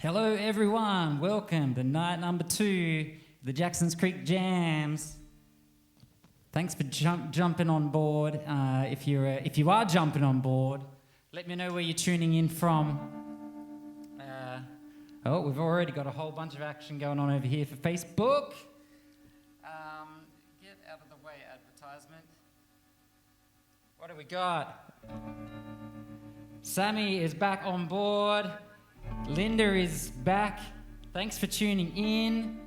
Hello everyone, welcome to night number 2 of the Jacksons Creek Jams. Thanks for jumping on board. If you are jumping on board, let me know where you're tuning in from. We've already got a whole bunch of action going on over here for Facebook. Get out of the way, advertisement. What do we got? Sammy is back on board. Linda is back. Thanks for tuning in.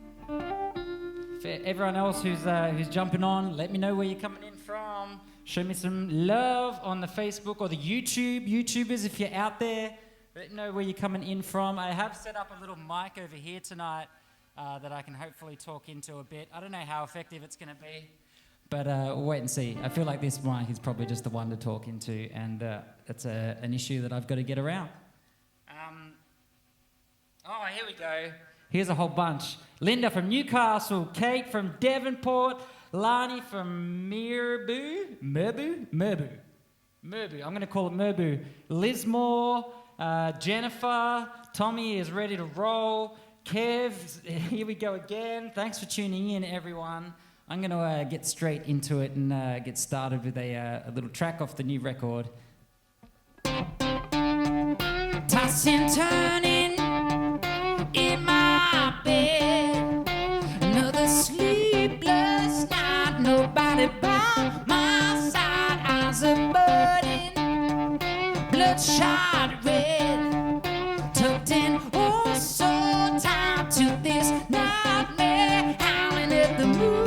For everyone else who's jumping on, let me know where you're coming in from. Show me some love on the Facebook or the YouTubers if you're out there. Let me know where you're coming in from. I have set up a little mic over here tonight that I can hopefully talk into a bit. I don't know how effective it's going to be, but we'll wait and see. I feel like this mic is probably just the one to talk into, and it's an issue that I've got to get around. Here we go. Here's a whole bunch. Linda from Newcastle, Kate from Devonport, Lani from Merbu. I'm going to call it Merbu. Lismore, Jennifer, Tommy is ready to roll. Kev, here we go again. Thanks for tuning in, everyone. I'm going to get straight into it and get started with a little track off the new record. Tossing, turning in my bed, another sleepless night, nobody by my side, eyes are burning, bloodshot red, tucked in oh so tight to this nightmare, howling at the moon.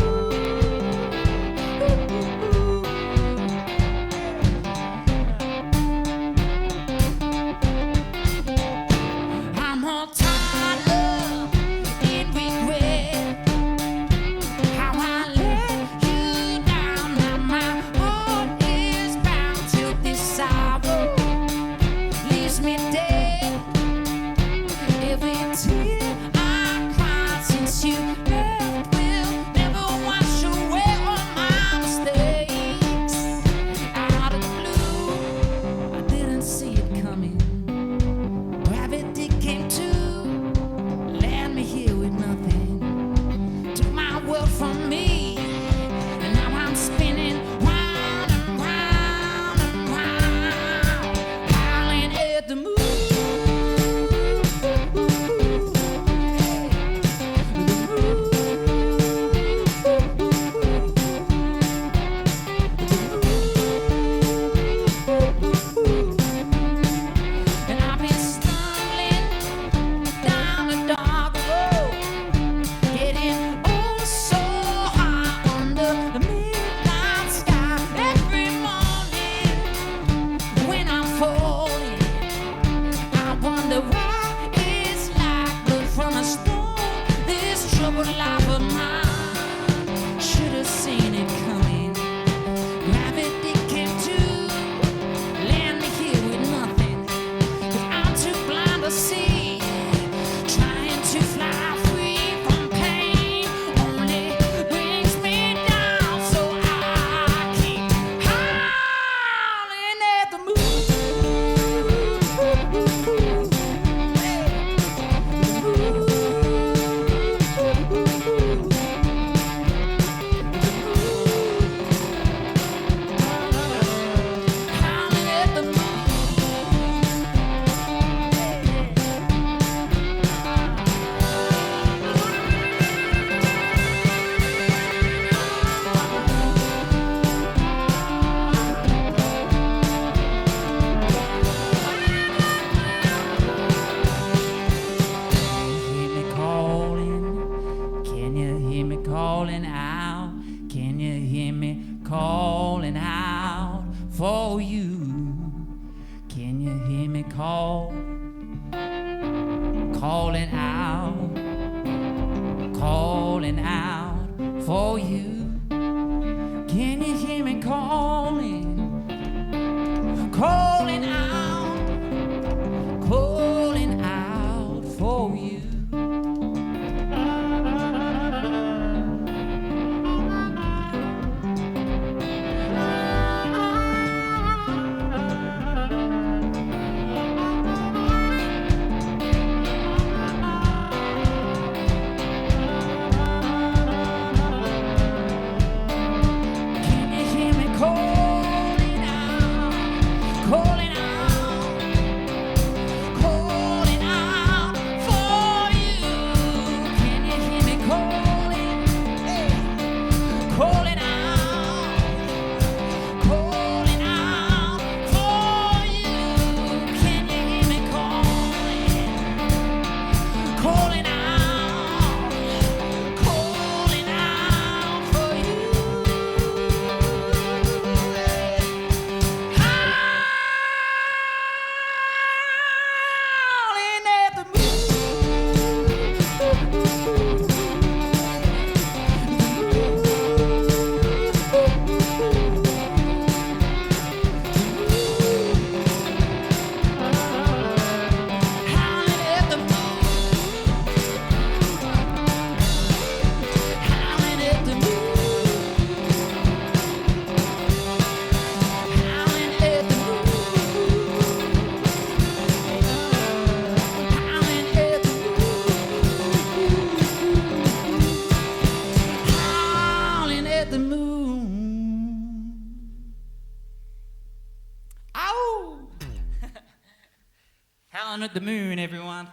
Howling at the Moon, everyone.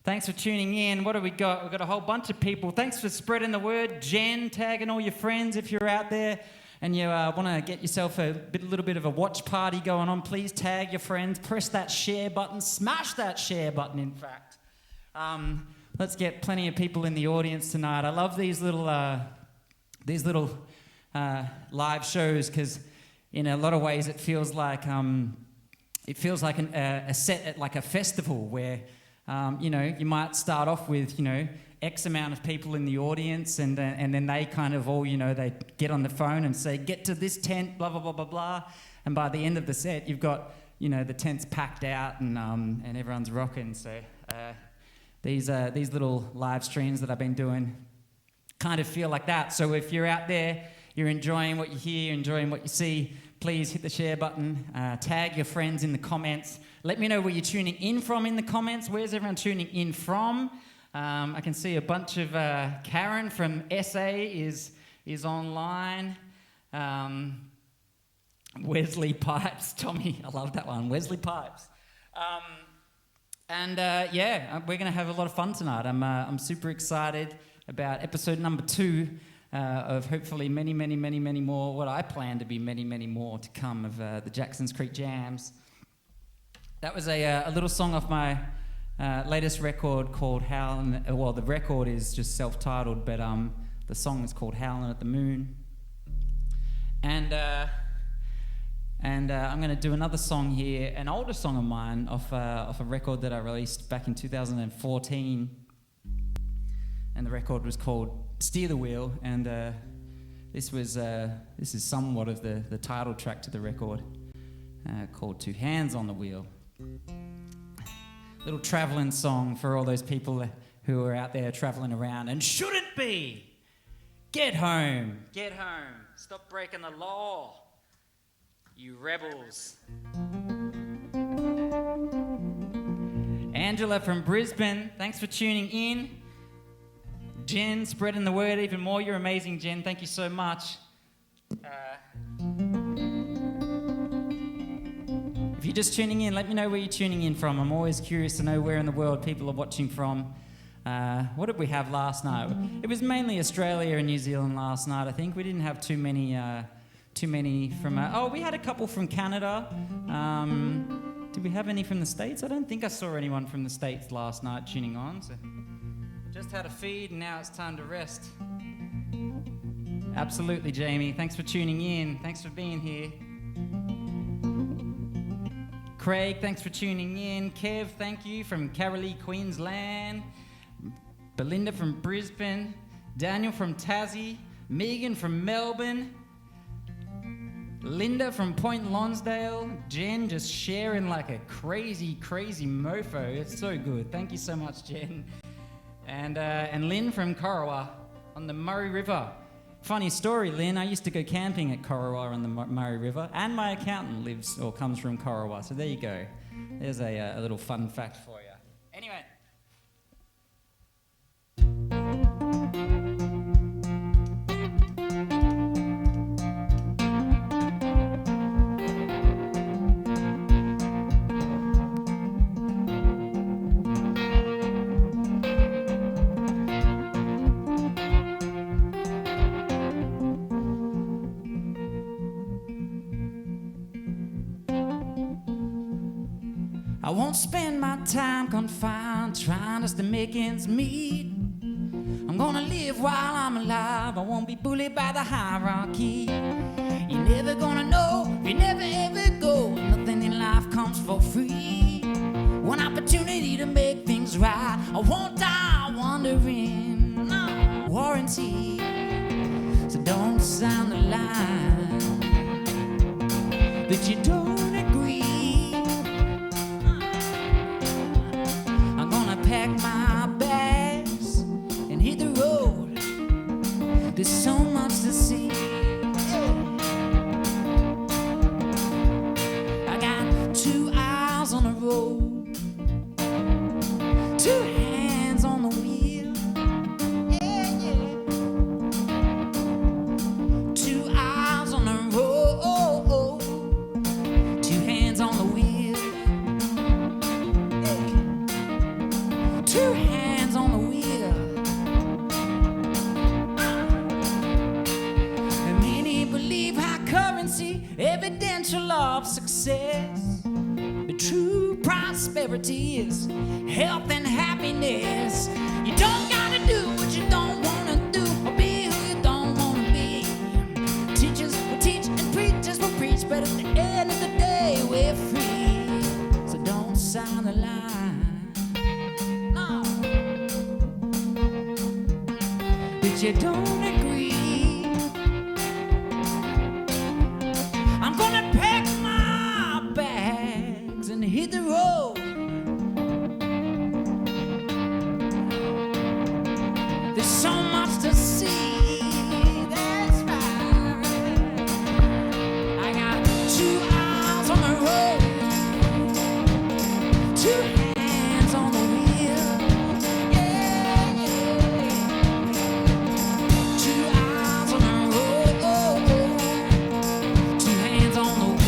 Thanks for tuning in. What have we got? We've got a whole bunch of people. Thanks for spreading the word. Jen, tagging all your friends if you're out there and you want to get yourself a little bit of a watch party going on. Please tag your friends. Press that share button. Smash that share button, in fact. Let's get plenty of people in the audience tonight. I love these little live shows because in a lot of ways it feels like a set at like a festival where you might start off with X amount of people in the audience and then they kind of all they get on the phone and say get to this tent, blah blah blah blah blah, and by the end of the set you've got the tent's packed out and everyone's rocking. So these little live streams that I've been doing kind of feel like that. So if you're out there, you're enjoying what you hear, enjoying what you see, please hit the share button, tag your friends in the comments. Let me know where you're tuning in from in the comments. Where's everyone tuning in from? I can see a bunch of Karen from SA is online. Wesley Pipes, Tommy, I love that one. Wesley Pipes. We're going to have a lot of fun tonight. I'm super excited about episode number 2 of hopefully many, many, many, many more, what I plan to be many, many more to come of the Jacksons Creek Jams. That was a little song off my latest record called Howlin'. Well, the record is just self-titled, but the song is called Howlin' at the Moon. And I'm going to do another song here, an older song of mine off a record that I released back in 2014. And the record was called Steer the Wheel, and this is somewhat of the title track to the record, called Two Hands on the Wheel. Little traveling song for all those people who are out there traveling around and shouldn't be. Get home. Get home. Stop breaking the law, you rebels. Angela from Brisbane, thanks for tuning in. Jen, spreading the word even more. You're amazing, Jen. Thank you so much. If you're just tuning in, let me know where you're tuning in from. I'm always curious to know where in the world people are watching from. What did we have last night? It was mainly Australia and New Zealand last night, I think. We didn't have too many from... we had a couple from Canada. Did we have any from the States? I don't think I saw anyone from the States last night tuning on. So just had a feed and now it's time to rest. Absolutely, Jamie. Thanks for tuning in. Thanks for being here. Craig, thanks for tuning in. Kev, thank you from Carolee, Queensland. Belinda from Brisbane. Daniel from Tassie. Megan from Melbourne. Linda from Point Lonsdale. Jen just sharing like a crazy, crazy mofo. It's so good. Thank you so much, Jen. And Lynn from Corowa on the Murray River. Funny story, Lynn. I used to go camping at Corowa on the Murray River, and my accountant lives or comes from Corowa. So there you go. There's a little fun fact for you. Anyway. I won't spend my time confined, trying just to make ends meet. I'm gonna live while I'm alive. I won't be bullied by the hierarchy. You're never gonna know, you never ever go. Nothing in life comes for free. One opportunity to make things right. I won't die wondering, no warranty. So don't sound the line that you don't agree. Pack my bags and hit the road. There's so much to see. I got 2 eyes on the road, 2 hands on the wheel. Yeah, yeah. 2 eyes on the road, 2 hands on the wheel. Yeah. evidential of success. But true prosperity is health and happiness. You don't gotta do what you don't wanna do, or be who you don't wanna be. Teachers will teach and preachers will preach, but at the end of the day we're free. So don't sign the line, no, that you don't agree. I'm gonna pack my bags and hit the road. There's so much to see, that's right. I got 2 eyes on the road, 2 hands on the wheel. Yeah, yeah. 2 eyes on the road, 2 hands on the wheel.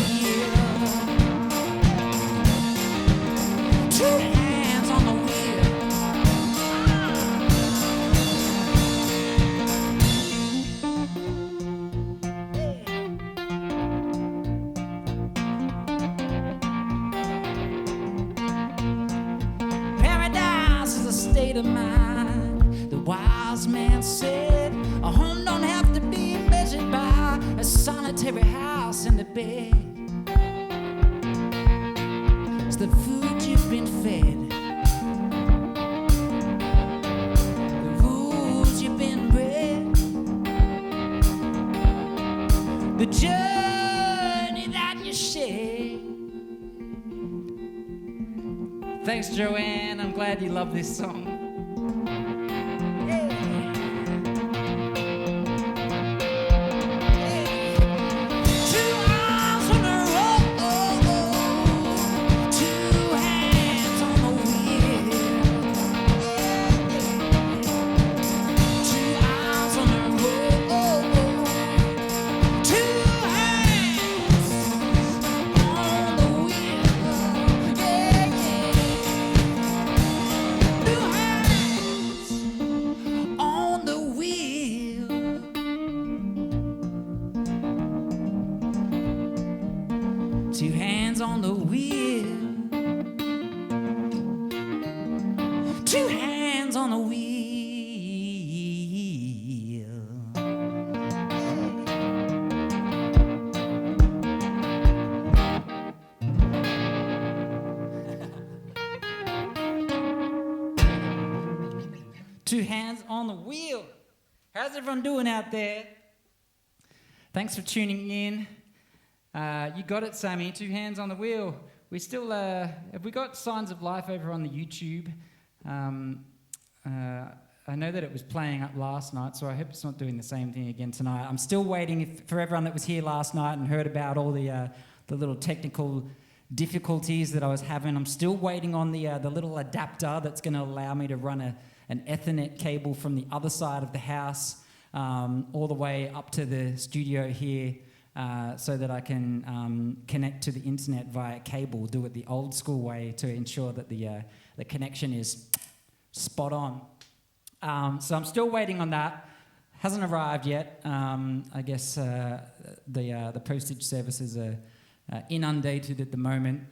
2 hands on the wheel. Paradise is a state of mind. The wise man said, a home don't have to be measured by a solitary house and a bed. It's the food you've been fed, the rules you've been bred, the journey that you share. Thanks, Joanne. I'm glad you love this song. Two eyes on the road, 2 hands on the wheel. 2 eyes on the road, 2 hands on the wheel. Yeah, yeah. 2 hands on the wheel. 2 hands on the wheel. 2 hands on the wheel. Two hands on the wheel. How's everyone doing out there? Thanks for tuning in. You got it, Sammy. 2 hands on the wheel. We still have we got Signs of Life over on the YouTube? I know that it was playing up last night, so I hope it's not doing the same thing again tonight. I'm still waiting for everyone that was here last night and heard about all the little technical difficulties that I was having. I'm still waiting on the little adapter that's going to allow me to run an Ethernet cable from the other side of the house all the way up to the studio here, so that I can connect to the internet via cable, do it the old school way to ensure that the connection is spot on. So I'm still waiting on that. Hasn't arrived yet. I guess the postage services are inundated at the moment.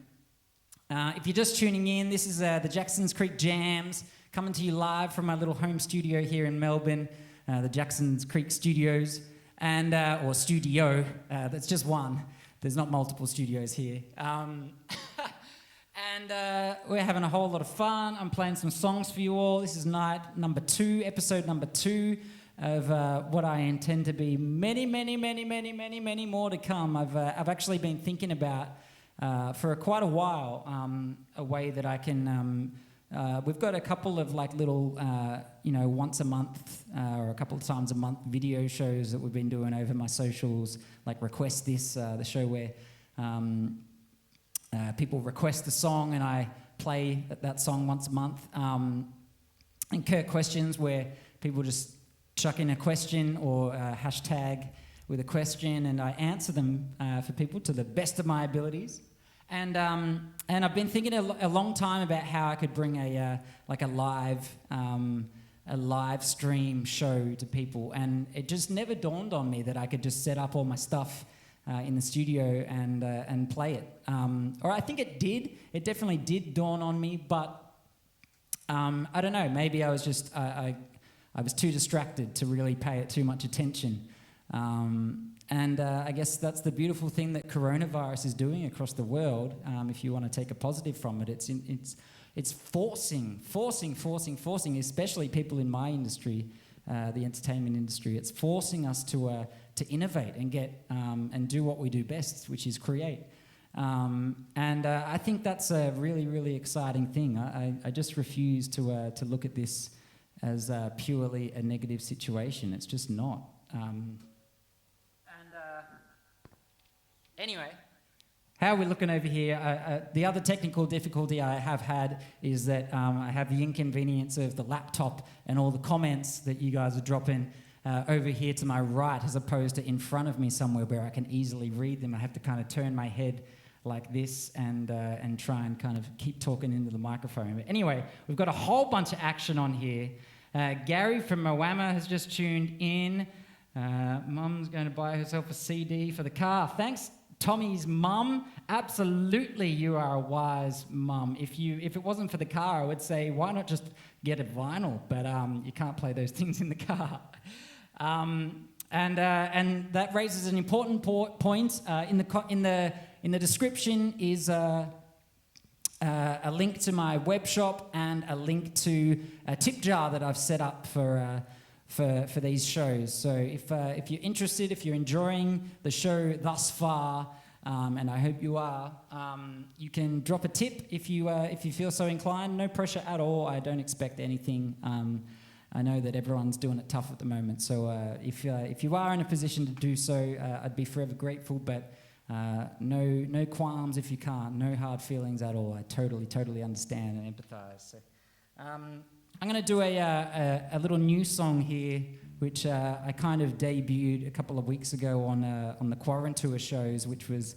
If you're just tuning in, this is the Jacksons Creek Jams, coming to you live from my little home studio here in Melbourne, the Jacksons Creek Studios, and or studio. That's just one. There's not multiple studios here. And we're having a whole lot of fun. I'm playing some songs for you all. This is night number 2, episode number 2 of what I intend to be many more to come. I've actually been thinking about for quite a while a way that I can. We've got a couple of like little, once a month or a couple of times a month video shows that we've been doing over my socials, like Request This, the show where people request a song and I play that song once a month. And Kurt Questions, where people just chuck in a question or a hashtag with a question and I answer them for people to the best of my abilities. And I've been thinking a long time about how I could bring a live stream show to people, and it just never dawned on me that I could just set up all my stuff in the studio and play it. Or I think it did. It definitely did dawn on me, but I don't know. Maybe I was just I was too distracted to really pay it too much attention. And I guess that's the beautiful thing that coronavirus is doing across the world. If you want to take a positive from it, it's forcing, especially people in my industry, the entertainment industry. It's forcing us to innovate and get and do what we do best, which is create. And I think that's a really, really exciting thing. I just refuse to look at this as purely a negative situation. It's just not. Anyway, how are we looking over here? The other technical difficulty I have had is that I have the inconvenience of the laptop and all the comments that you guys are dropping over here to my right, as opposed to in front of me somewhere where I can easily read them. I have to kind of turn my head like this and try and kind of keep talking into the microphone. But anyway, we've got a whole bunch of action on here. Gary from Moama has just tuned in. Mum's going to buy herself a CD for the car. Thanks, Tommy's mum. Absolutely, you are a wise mum. If it wasn't for the car, I would say, why not just get a vinyl? But you can't play those things in the car. And that raises an important point. In the description is a link to my web shop and a link to a tip jar that I've set up for these shows. So if you're interested, if you're enjoying the show thus far, and I hope you are, you can drop a tip if you feel so inclined. No pressure at all. I don't expect anything. I know that everyone's doing it tough at the moment. So if you are in a position to do so, I'd be forever grateful. But no qualms if you can't. No hard feelings at all. I totally understand and empathise. So, I'm going to do a little new song here, which I kind of debuted a couple of weeks ago on the Quarantour shows, which was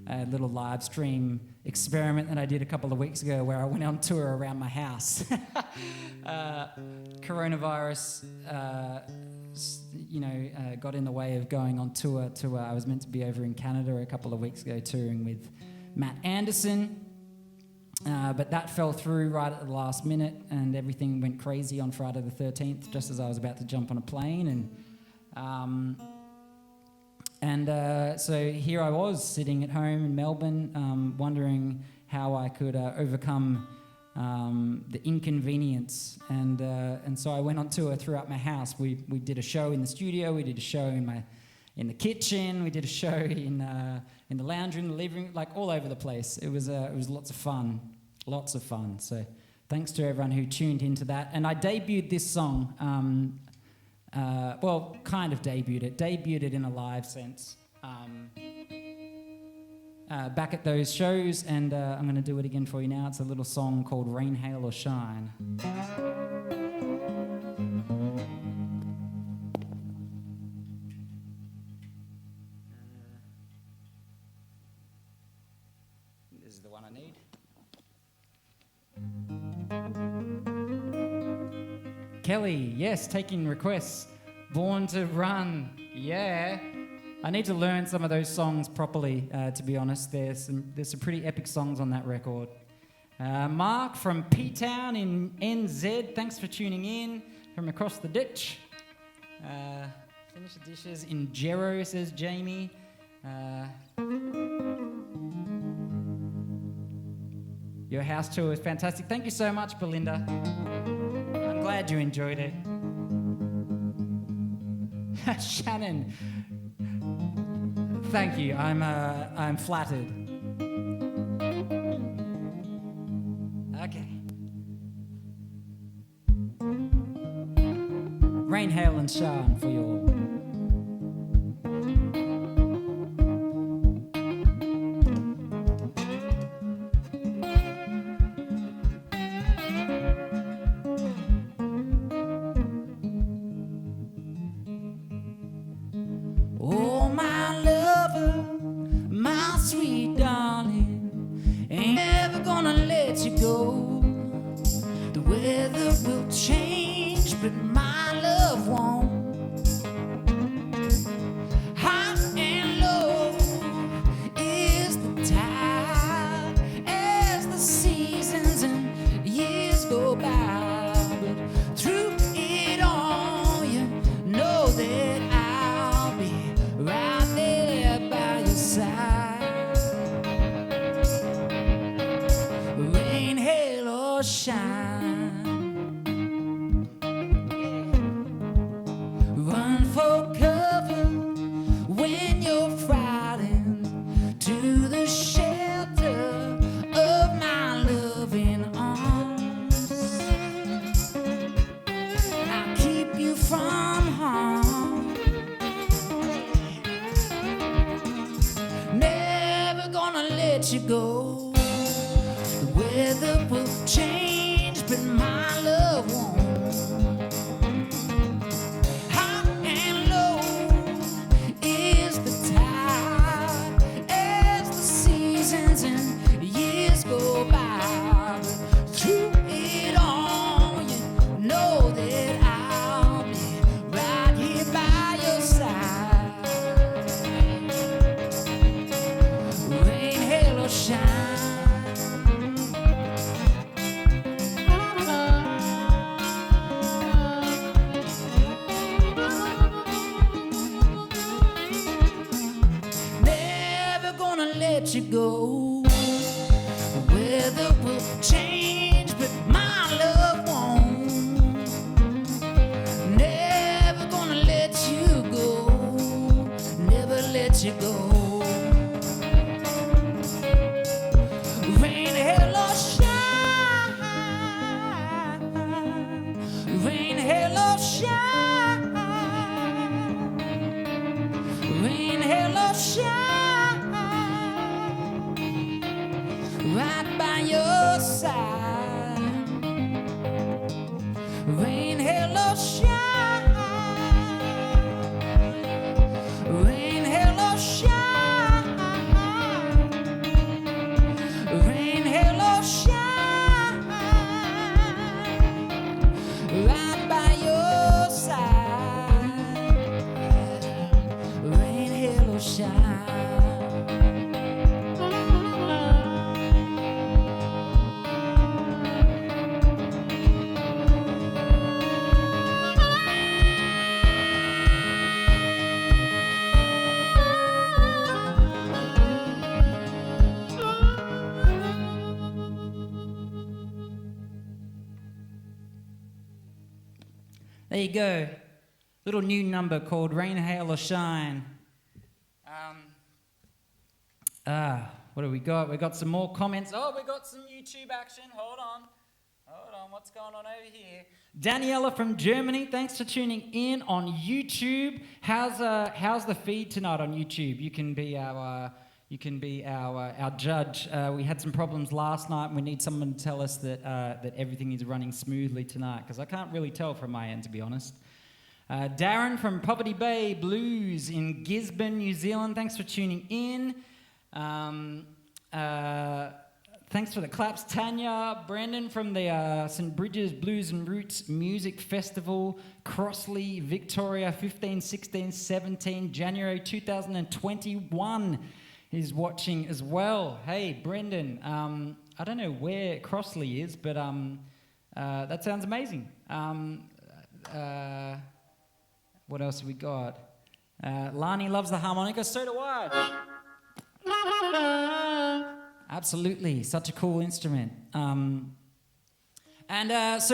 a little live stream experiment that I did a couple of weeks ago where I went on tour around my house. Coronavirus, got in the way of going on tour. I was meant to be over in Canada a couple of weeks ago touring with Matt Anderson. But that fell through right at the last minute, and everything went crazy on Friday the 13th, just as I was about to jump on a plane. So here I was, sitting at home in Melbourne, wondering how I could overcome the inconvenience. And so I went on tour throughout my house. We did a show in the studio, we did a show in the kitchen, we did a show in the lounge room, the living room, like all over the place. It was lots of fun. So thanks to everyone who tuned into that. And I debuted this song, kind of debuted it in a live sense, back at those shows, and I'm going to do it again for you now. It's a little song called Rain, Hail or Shine. This is the one I need. Kelly, yes, taking requests. Born to Run, yeah. I need to learn some of those songs properly, to be honest. There's some pretty epic songs on that record. Mark from P-Town in NZ, thanks for tuning in from across the ditch. Finish the dishes in Jero, says Jamie. Your house tour was fantastic. Thank you so much, Belinda. I'm glad you enjoyed it. Shannon, thank you. I'm flattered. Okay. Rain, hail, and shine for you all. Oh, my lover, my sweet darling, ain't never gonna let you go. The weather will change, but my love won't. let you go. The weather will change, but my love won't. High and low is the tide as the seasons and years go by. But through it all, you know that I'll be right here by your side. Rain, hail, or shine. Never gonna let you go. The weather will change, but my love won't. Never gonna let you go. Never let you go. Rain, hail, or shine. Rain, hail, or shine. Rain, hail, or shine. Right by your side. Rain, hail, or shine. Rain, hail, or shine. Rain, hail, or shine. Right by your side. Rain, hail, or shine. There you go. Little new number called Rain, Hail, or Shine. What do we got? We got some more comments. Oh, we got some YouTube action. Hold on. What's going on over here? Daniela from Germany, thanks for tuning in on YouTube. How's the feed tonight on YouTube? You can be our judge. We had some problems last night, and we need someone to tell us that everything is running smoothly tonight, because I can't really tell from my end, to be honest. Darren from Poverty Bay Blues in Gisborne, New Zealand, thanks for tuning in. Thanks for the claps, Tanya. Brandon from the St. Bridges Blues and Roots Music Festival, Crossley, Victoria, 15, 16, 17, January 2021 is watching as well. Hey, Brendan, I don't know where Crossley is, but that sounds amazing. What else have we got? Lani loves the harmonica, so do I. Absolutely, such a cool instrument. So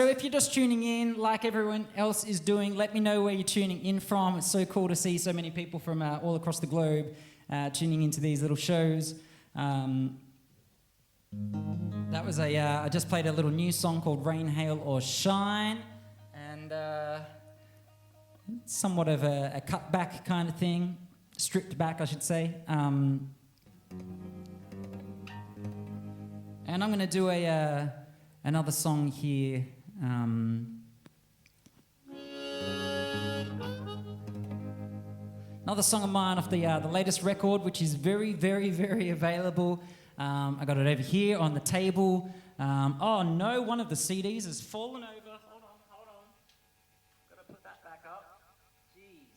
if you're just tuning in, like everyone else is doing, let me know where you're tuning in from. It's so cool to see so many people from all across the globe tuning into these little shows. That was I just played a little new song called Rain, Hail, or Shine, and somewhat of a cut back kind of thing, stripped back, I should say. And I'm going to do another song here. Another song of mine off the latest record, which is very, very, very available. I got it over here on the table. Oh no, one of the CDs has fallen over. Hold on. Got to put that back up. Jeez.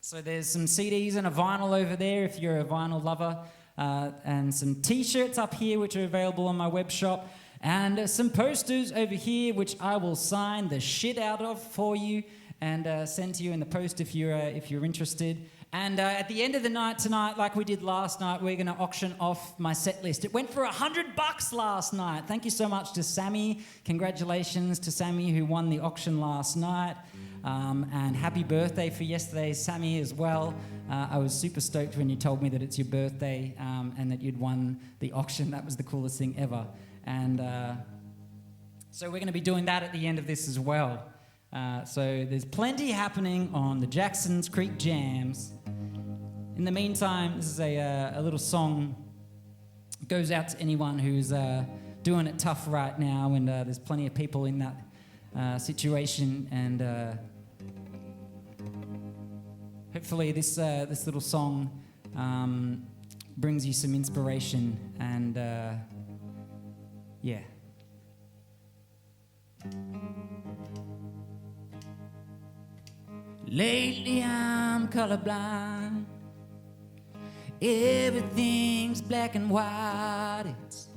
So there's some CDs and a vinyl over there if you're a vinyl lover. And some t-shirts up here which are available on my web shop, and some posters over here which I will sign the shit out of for you and send to you in the post if you're interested. And at the end of the night tonight, like we did last night, we're going to auction off my set list. It went for $100 last night. Thank you so much to Sammy. Congratulations to Sammy who won the auction last night. And happy birthday for yesterday, Sammy, as well. I was super stoked when you told me that it's your birthday and that you'd won the auction. That was the coolest thing ever. And so we're going to be doing that at the end of this as well. So there's plenty happening on the Jacksons Creek Jams. In the meantime, this is a little song goes out to anyone who's doing it tough right now, and there's plenty of people in that situation, and hopefully this little song brings you some inspiration, and yeah. Lately I'm colorblind. Everything's black and white. It's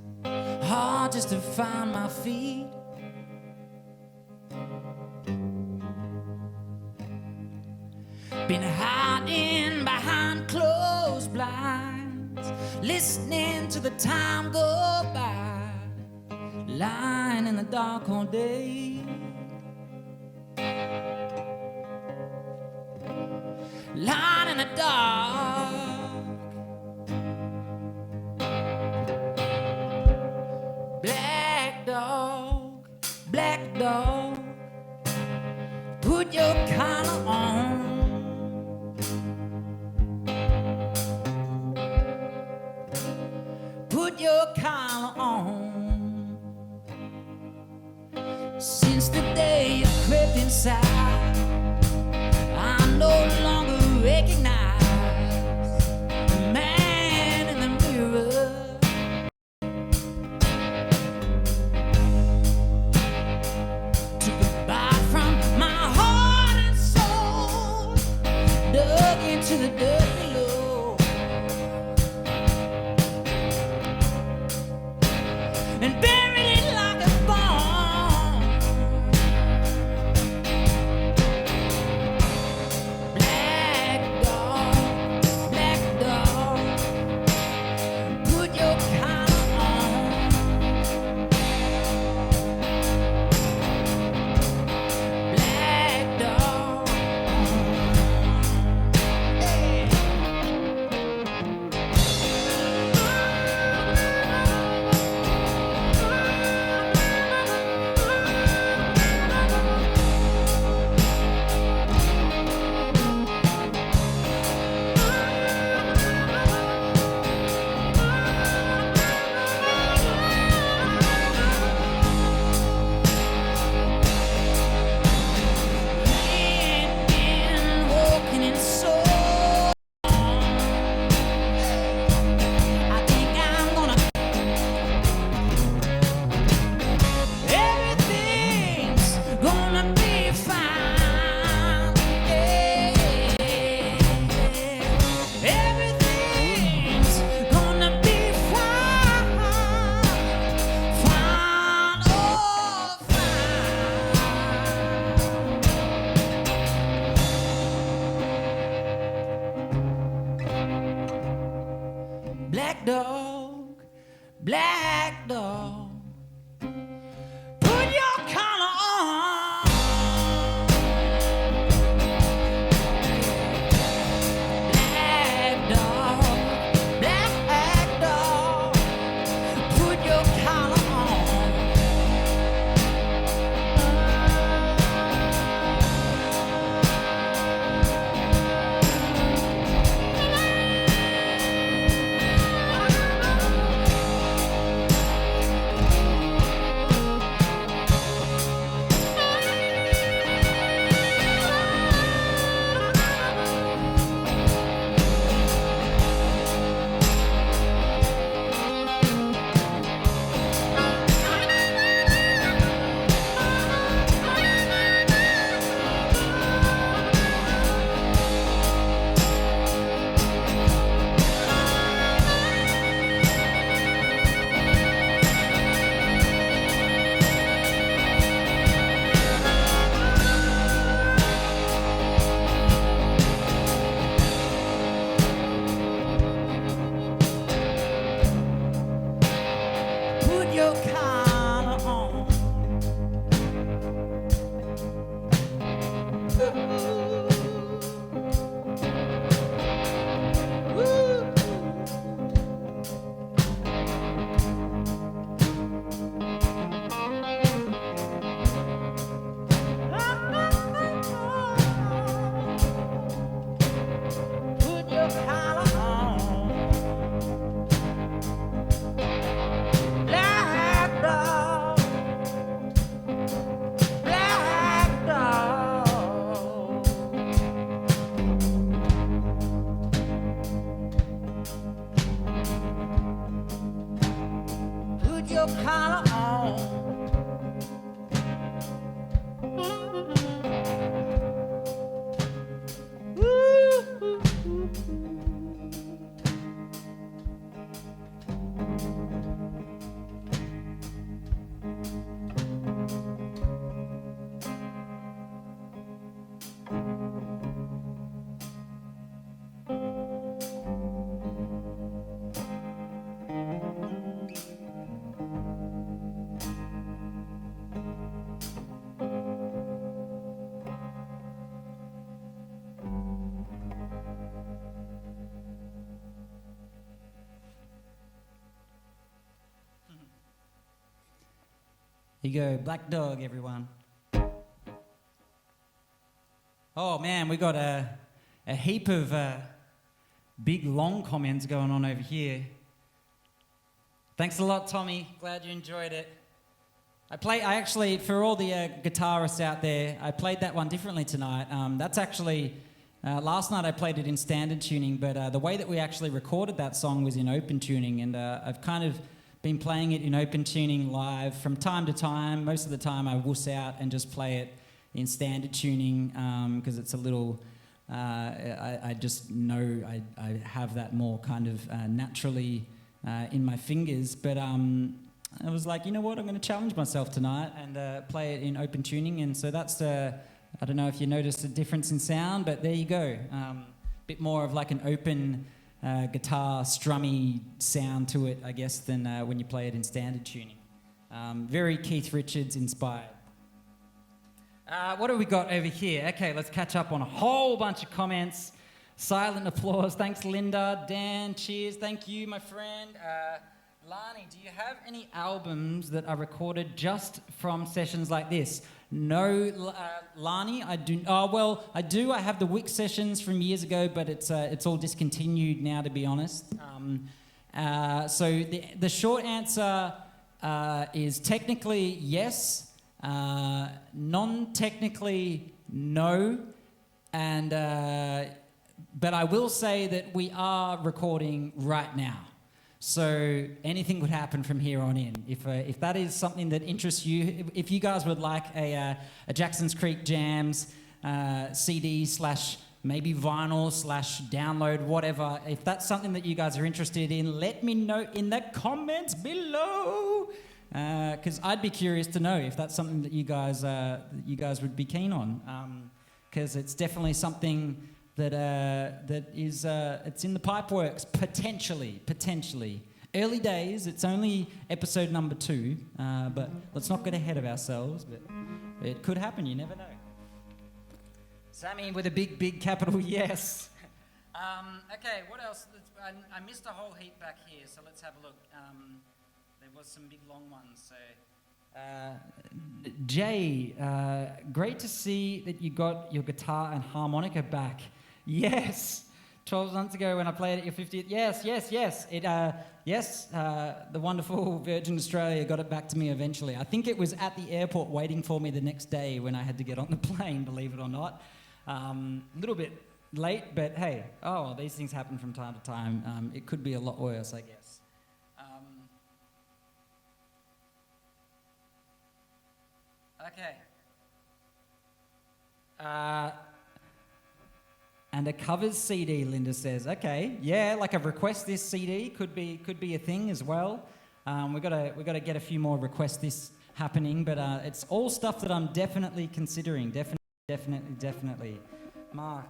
hard just to find my feet. Been hiding behind closed blinds, listening to the time go by, lying in the dark all day, lying in the dark. Black dog, put your collar on. Put your collar on. Since the day you crept inside, I no longer recognize the man in the mirror. Took a bite from my heart and soul, dug into the dirt below, and buried it like a bomb. Black dog, put your collar on. Black dog, hey. Been walking in so long. I think I'm gonna. Everything's gonna be fine. Yeah. Everything's gonna be fine. Fine, oh fine. Black dog, put your collar on. Black dog, put your collar on. your collar on. Here you go, Black Dog, everyone. Oh man, we got a heap of big long comments going on over here. Thanks a lot, Tommy. Glad you enjoyed it. I actually, for all the guitarists out there, I played that one differently tonight. That's actually, last night I played it in standard tuning, but the way that we actually recorded that song was in open tuning, and I've kind of been playing it in open tuning live from time to time. Most of the time I wuss out and just play it in standard tuning because it's a little, I just know I have that more kind of naturally in my fingers. But I was like, you know what, I'm going to challenge myself tonight and play it in open tuning. And so that's I don't know if you noticed a difference in sound, but there you go. Bit more of like an open guitar strummy sound to it, I guess, than when you play it in standard tuning. Very Keith Richards inspired. What have we got over here? Okay, let's catch up on a whole bunch of comments. Silent applause. Thanks, Linda. Dan, cheers. Thank you, my friend. Lani, do you have any albums that are recorded just from sessions like this? No, Lani, I do. Oh, well, I do. I have the Wick sessions from years ago, but it's all discontinued now, to be honest. So the short answer is technically yes, non-technically no, and but I will say that we are recording right now. So anything could happen from here on in. If that is something that interests you, if you guys would like a Jackson's Creek Jams CD / maybe vinyl / download, whatever, if that's something that you guys are interested in, let me know in the comments below. Because I'd be curious to know if that's something that you guys would be keen on. Because it's definitely something that is it's in the pipe works, potentially. Early days, it's only episode number 2, but let's not get ahead of ourselves, but it could happen, you never know. Sammy with a big capital yes. Okay, what else? I missed a whole heap back here, so let's have a look. There was some big long ones, so... Jay, great to see that you got your guitar and harmonica back. Yes, 12 months ago when I played at your 50th. Yes. The wonderful Virgin Australia got it back to me eventually. I think it was at the airport waiting for me the next day when I had to get on the plane, believe it or not. A little bit late, but hey, these things happen from time to time. It could be a lot worse, I guess. Okay. And a covers CD, Linda says. Okay, yeah, like a request this CD could be a thing as well. We've got to get a few more request this happening, but it's all stuff that I'm definitely considering. Definitely.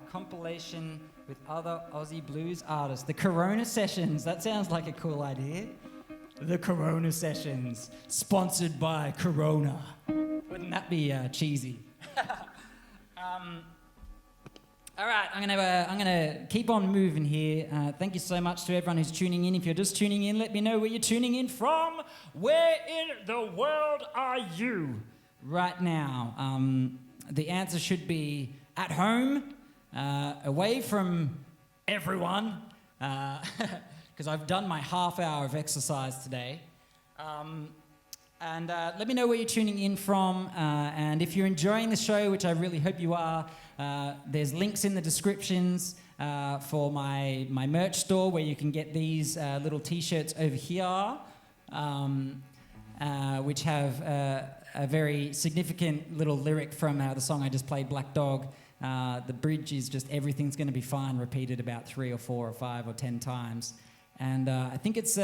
Compilation with other Aussie blues artists. The Corona Sessions. That sounds like a cool idea. The Corona Sessions, sponsored by Corona. Wouldn't that be cheesy? All right, I'm gonna keep on moving here. Thank you so much to everyone who's tuning in. If you're just tuning in, let me know where you're tuning in from. Where in the world are you right now? The answer should be at home, away from everyone, because I've done my half hour of exercise today. And let me know where you're tuning in from. And if you're enjoying the show, which I really hope you are, there's links in the descriptions for my merch store where you can get these little t-shirts over here. which have a very significant little lyric from the song I just played, Black Dog. The bridge is just everything's going to be fine, repeated about 3 or 4 or 5 or 10 times. And I think it's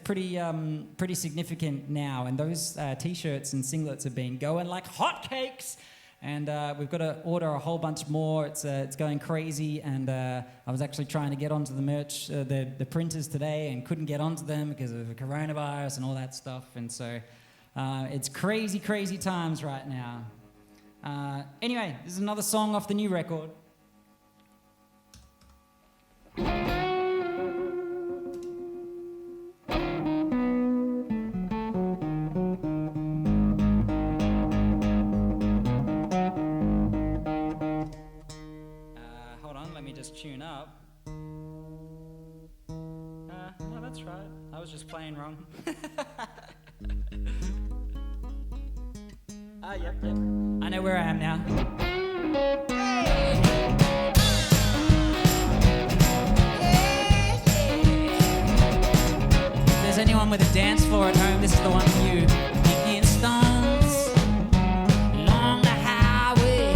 pretty significant now. And those T-shirts and singlets have been going like hotcakes. And we've got to order a whole bunch more. It's going crazy. And I was actually trying to get onto the merch, the printers today, and couldn't get onto them because of the coronavirus and all that stuff. And so it's crazy, crazy times right now. Anyway, this is another song off the new record. Tune up. No, that's right. I was just playing wrong. Yep. I know where I am now. If there's anyone with a dance floor at home, this is the one for you. Kicking stones along the highway,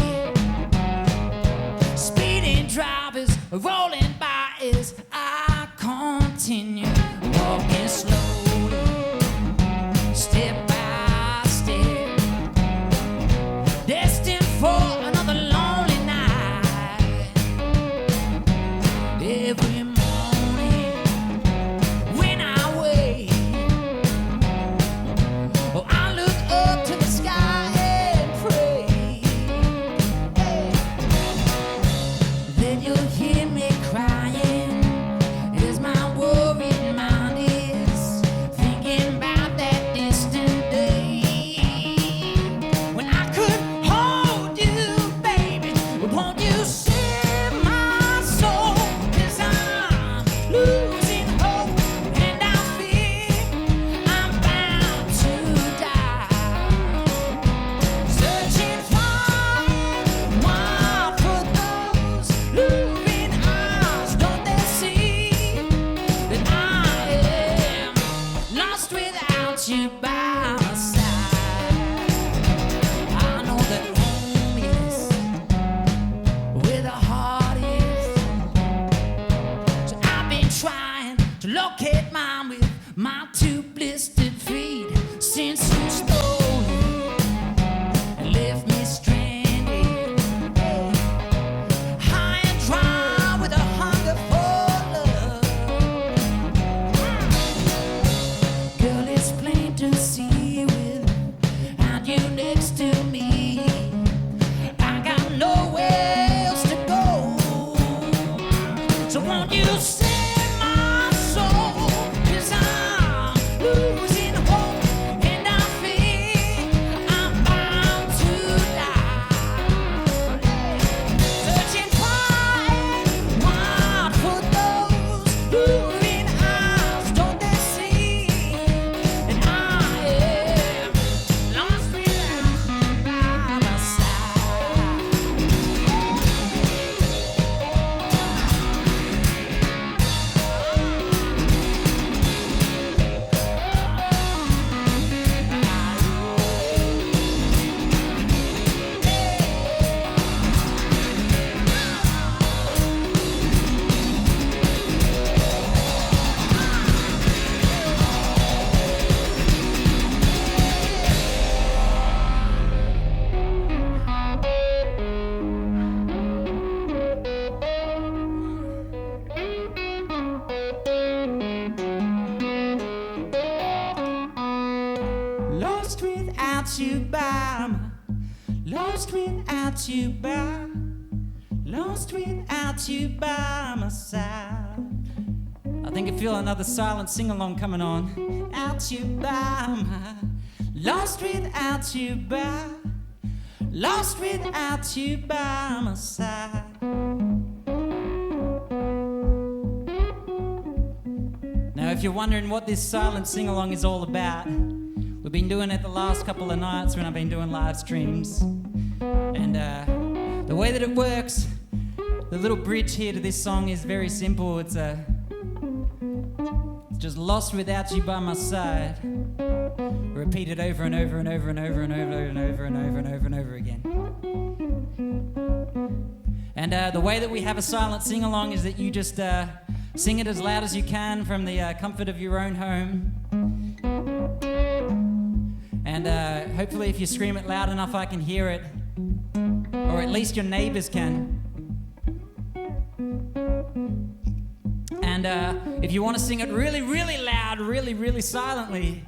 speeding drivers rolling by as I continue walking slowly, step by step, destined for another lonely night. Every morning when I wake, oh, I look up to the sky and pray. Hey. Then you'll hear me crying as my worried mind is thinking about that distant day when I could hold you, baby. Won't you save my soul? 'Cause I'm losing hope and I fear I'm bound to die. Searching far and wide for those luring eyes. Don't they see that I am lost without you by my side? I know that home is where the heart is. So I've been trying to locate mine with my 2 blistered feet since you stole it and left me stranded, high and dry with a hunger for love. Girl, it's plain to see without you next to me, I got nowhere else to go. So won't you save my soul? 'Cause I'm losing hope and I fear I'm bound to die. Searching far and wide for those luring eyes. Don't they see that I am lost without you by my side? Lost without you by my, lost without you by, lost without you by my side. I think I feel another silent sing-along coming on. Out you by my, lost without you by, lost without you by my side. Now, if you're wondering what this silent sing-along is all about, we've been doing it the last couple of nights when I've been doing live streams. And the way that it works, the little bridge here to this song is very simple. It's just lost without you by my side. Repeat it over and over and over and over and over and over and over and over and over again. And the way that we have a silent sing-along is that you just sing it as loud as you can from the comfort of your own home. And hopefully if you scream it loud enough, I can hear it. Or at least your neighbors can. And if you want to sing it really, really loud, really, really silently,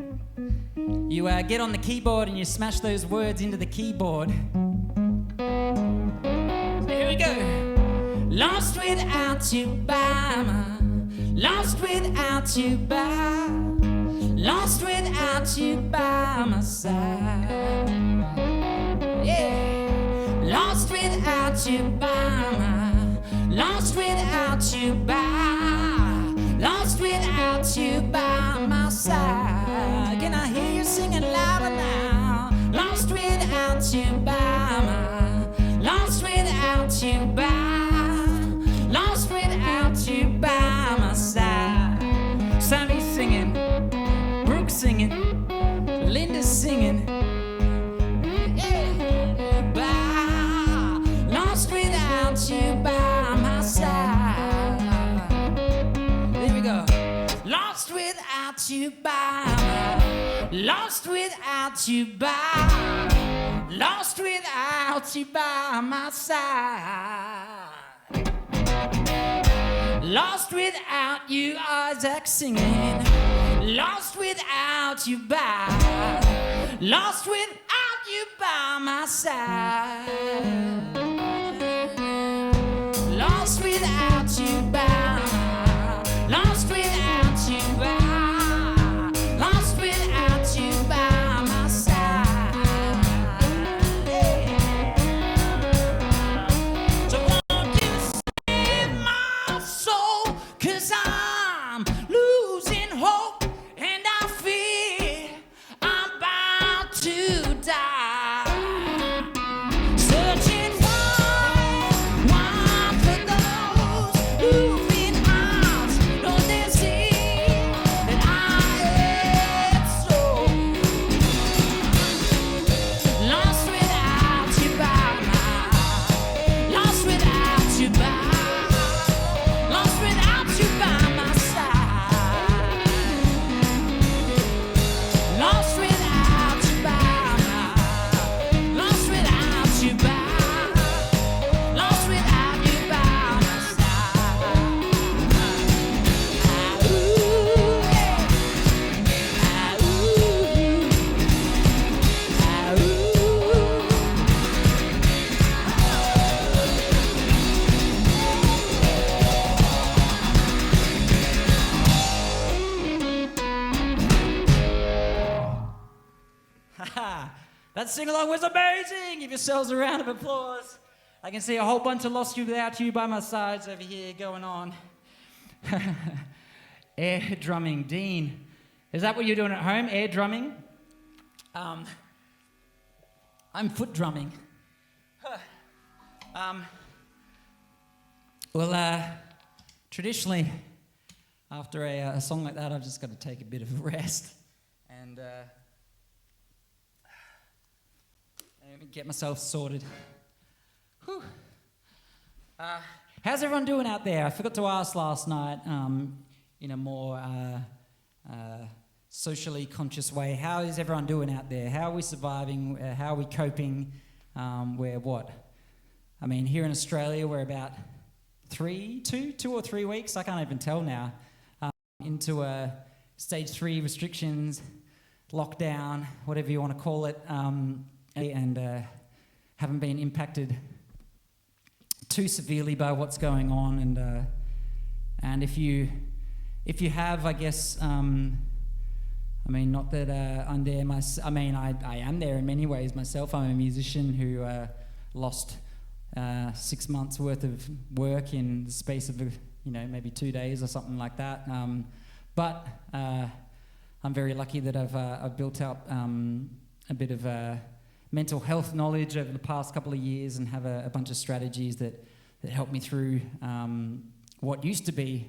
you get on the keyboard and you smash those words into the keyboard. So here we go. Lost without you by my, lost without you by, lost without you by my side. Yeah. Lost without you by my, lost without you by, lost without you by my side. Can I hear you singing louder now? Lost without you by my, lost without you by, lost without you by my side. Sammy's singing, Brooke's singing, Linda's singing. Lost without you by my side. There we go. Lost without you by my, lost without you by, lost without you by my side. Lost without you, Isaac singing. Lost without you by, lost without you by my side. Lost without you by, lost without you by, lost without you by my side. So won't you save my soul, 'cause I'm losing hope and I fear I'm about to die. Searching that sing-along was amazing! Give yourselves a round of applause. I can see a whole bunch of Lost Without You by my sides over here going on. Air drumming. Dean, is that what you're doing at home, air drumming? I'm foot drumming. Traditionally, after a song like that, I've just got to take a bit of a rest and get myself sorted. Whew. How's everyone doing out there? I forgot to ask last night, in a more socially conscious way. How is everyone doing out there? How are we surviving? How are we coping? We're what? I mean, here in Australia, we're about 2 or 3 weeks, I can't even tell now, into stage 3 restrictions, lockdown, whatever you want to call it, and haven't been impacted too severely by what's going on. And if you have, I guess, I mean, not that I'm there. I am there in many ways myself. I'm a musician who lost 6 months worth of work in the space of maybe 2 days or something like that. But I'm very lucky that I've built up a bit of mental health knowledge over the past couple of years and have a bunch of strategies that help me through what used to be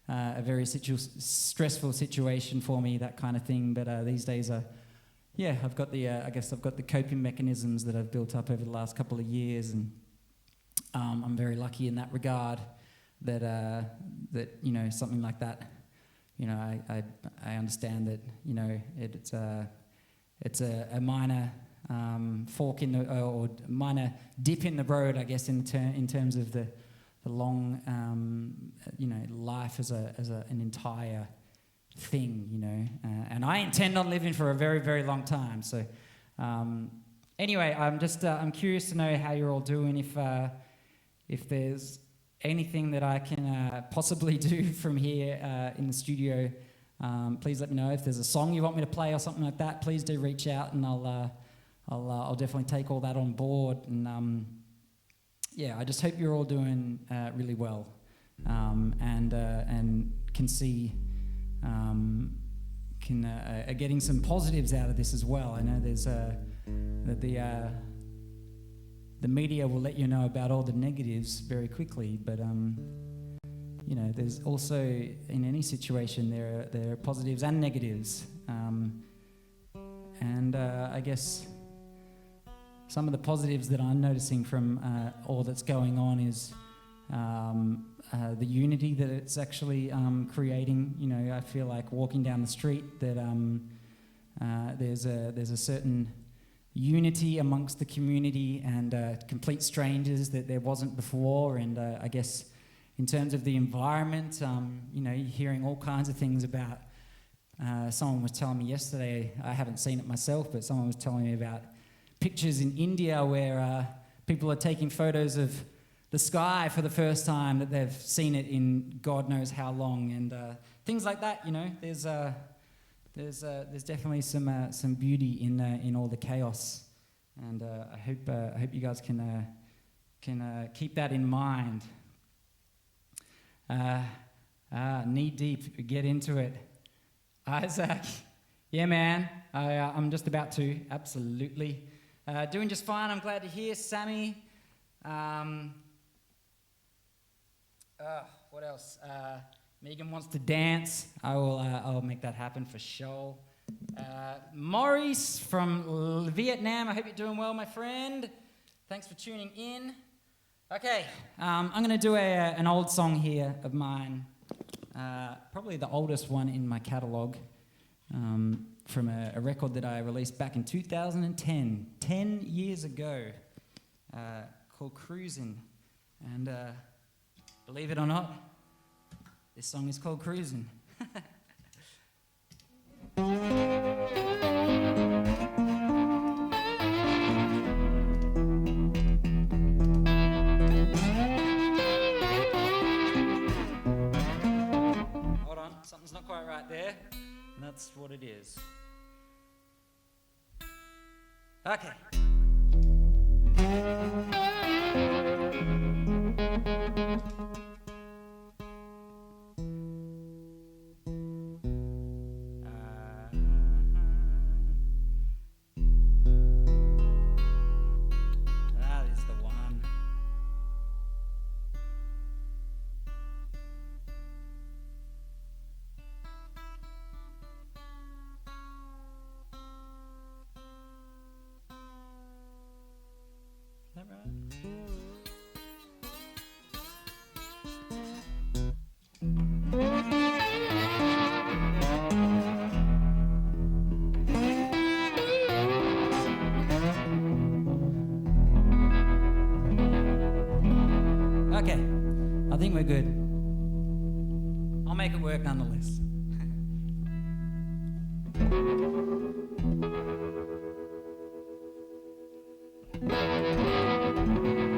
a very stressful situation for me, that kind of thing. But these days, I've got the coping mechanisms that I've built up over the last couple of years, and I'm very lucky in that regard. That something like that, I understand that it's a minor fork in the or minor dip in the road, I guess, in terms of the long life as an entire thing, and I intend on living for a very, very long time. So anyway, I'm curious to know how you're all doing. If there's anything that I can possibly do from here in the studio, please let me know. If there's a song you want me to play or something like that, please do reach out, and I'll definitely take all that on board. And I just hope you're all doing really well, and can see are getting some positives out of this as well. I know there's that the media will let you know about all the negatives very quickly, but there's also, in any situation, there are positives and negatives, and I guess some of the positives that I'm noticing from all that's going on is the unity that it's actually creating. I feel like walking down the street that there's a certain unity amongst the community, and complete strangers that there wasn't before. And I guess in terms of the environment, you're hearing all kinds of things about. Someone was telling me yesterday, I haven't seen it myself, but someone was telling me about pictures in India where people are taking photos of the sky for the first time, that they've seen it in God knows how long, and things like that. There's definitely some beauty in all the chaos, and I hope you guys can keep that in mind. Knee deep, get into it. Isaac, yeah, man, I'm just about to, absolutely. Doing just fine, I'm glad to hear. Sammy, what else? Megan wants to dance. I'll make that happen for sure. Maurice from Vietnam, I hope you're doing well, my friend. Thanks for tuning in. Okay, I'm going to do an old song here of mine, probably the oldest one in my catalogue, from a record that I released back in 2010, 10 years ago, called Cruisin. And believe it or not, this song is called Cruisin. Hold on, something's not quite right there. And that's what it is. Okay. That is the one. Is that right? Okay, I think we're good. I'll make it work nonetheless.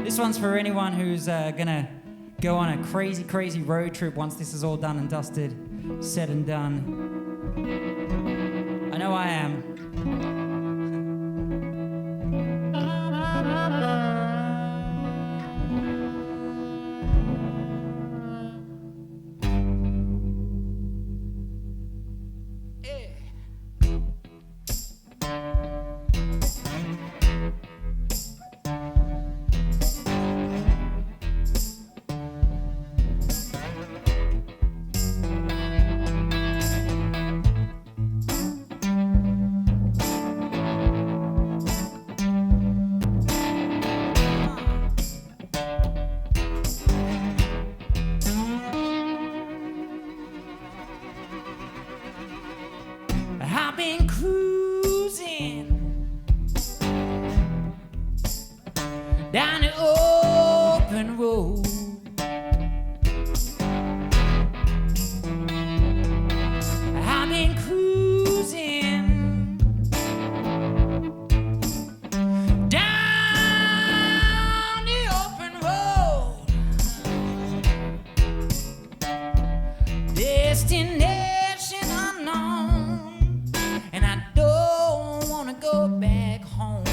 This one's for anyone who's gonna go on a crazy, crazy road trip once this is all done and dusted, said and done. I know I am. destination unknown, and I don't wanna go back home.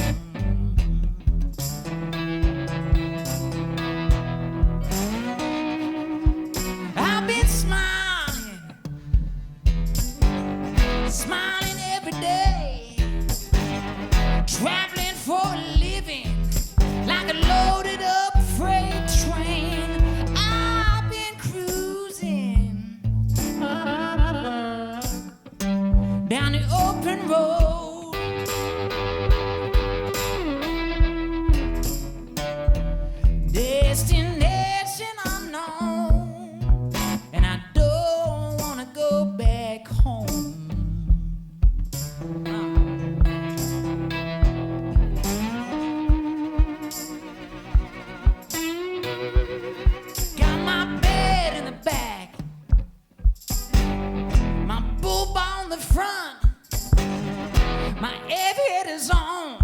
I've been smiling every day, traveling for a living like a loaded up freight train. I've been cruising down the open road, destination unknown, and I don't wanna go back home. Got my bed in the back, my boob on the front, my aviators on,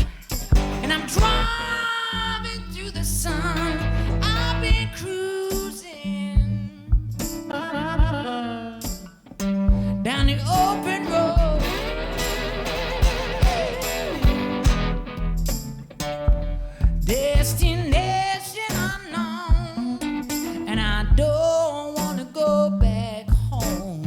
and I'm driving through the sun. I've been cruising down the open road, destination unknown, and I don't wanna go back home.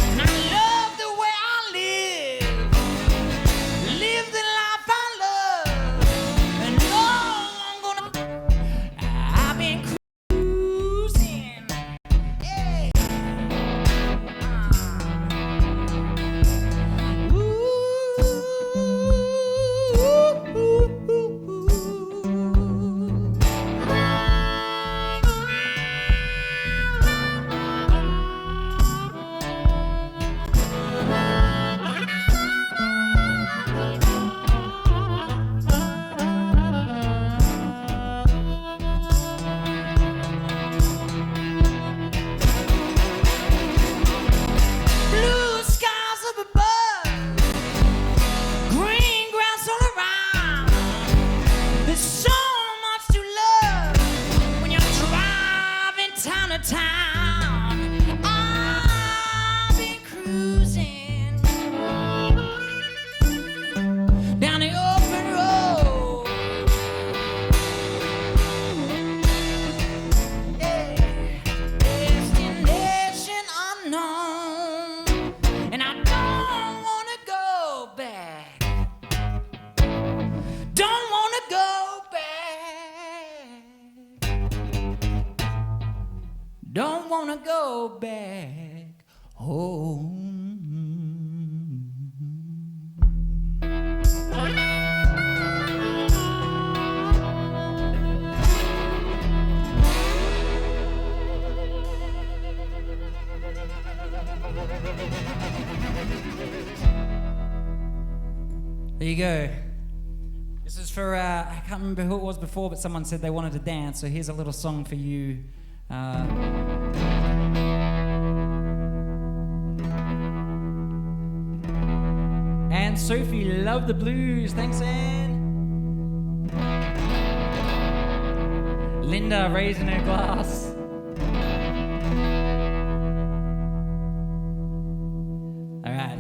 And I love the way I live the life I love, and no, I'm gonna. I've been cruising, yeah. Blue skies up above, green grass all around. There's so much to love when you're driving town to town. I've been cruising down the open road, yeah. Destination unknown, and I don't wanna go back. Don't wanna go back. Don't wanna go back home. There you go. This is for, I can't remember who it was before, but someone said they wanted to dance, so here's a little song for you. And Sophie, love the blues. Thanks, Anne. Linda, raising her glass. All right.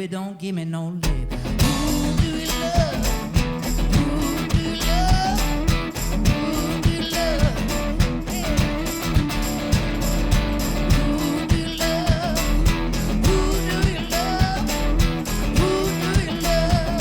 don't give me no lip. Who do you love? Who do you love? Who do you love? Yeah. Who do you love? Who do you love? Who do you love?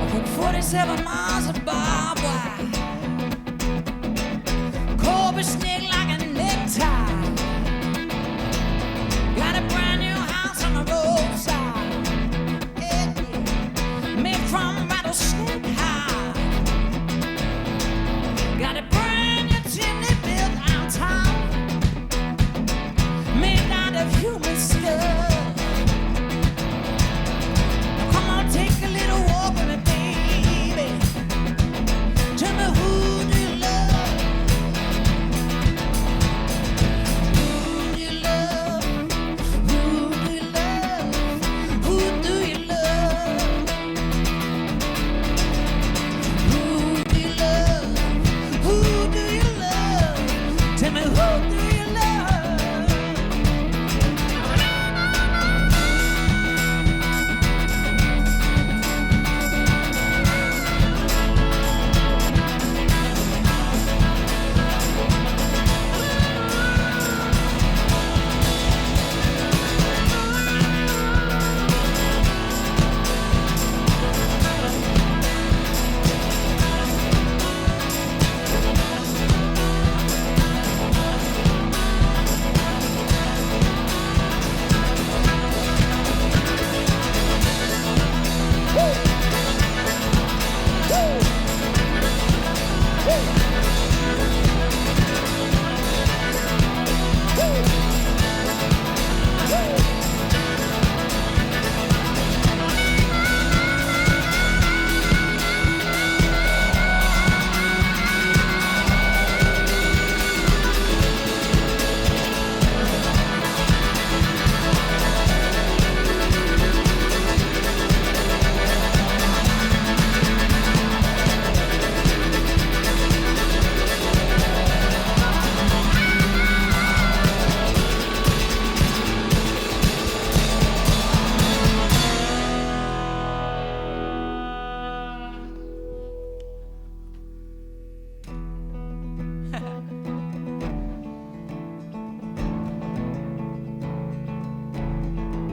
I cooked 47 miles of barbed wire, Kobe snake like a necktie. Got a brand new house on the roadside, yeah, made from rattlesnake hide. Got a brand new chimney built out town, made out of human skull. Now come on, take a little walk with me, baby. Tell me, who do you love? Who do you love? Who do you love? Who do you love? Who do you love? Who do you love? Tell me, who do you love?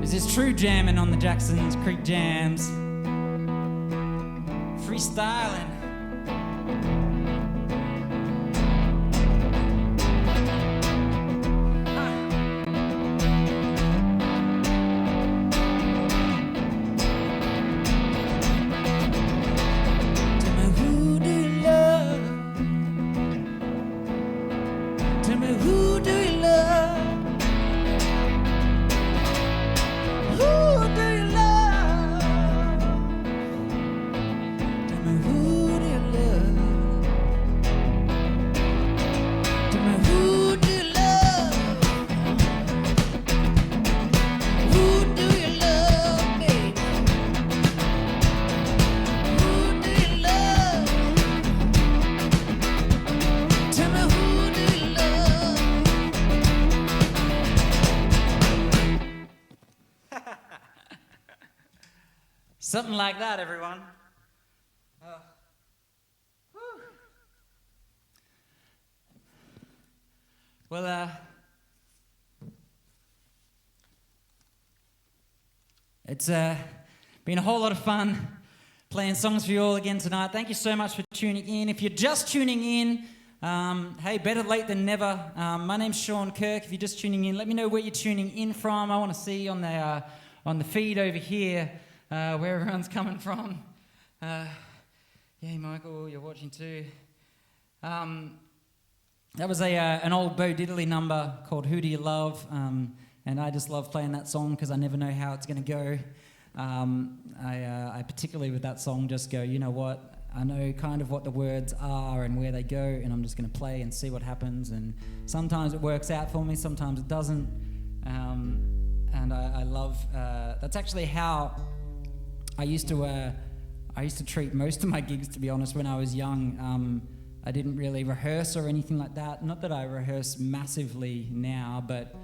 This is true jamming on the Jackson's Creek Jams. Freestyling. Tell me, who do you love? Tell me, who do you love? Who do you love? Tell me, who do you love? Tell me, who do you love? Who do you love, baby? Who do you love? Tell me, who do you love? Something like that, everyone. Whew. Well, it's Been a whole lot of fun playing songs for you all again tonight. Thank you so much for tuning in. If you're just tuning in, hey, better late than never. My name's Sean Kirk. If you're just tuning in, let me know where you're tuning in from. I want to see on the feed over here where everyone's coming from. Yeah, Michael, you're watching too. That was an old Bo Diddley number called Who Do You Love? And I just love playing that song because I never know how it's going to go. I particularly with that song just go, you know what, I know kind of what the words are and where they go, and I'm just going to play and see what happens. And sometimes it works out for me, sometimes it doesn't. And I love, that's actually how I used to treat most of my gigs, to be honest, when I was young. I didn't really rehearse or anything like that. Not that I rehearse massively now, but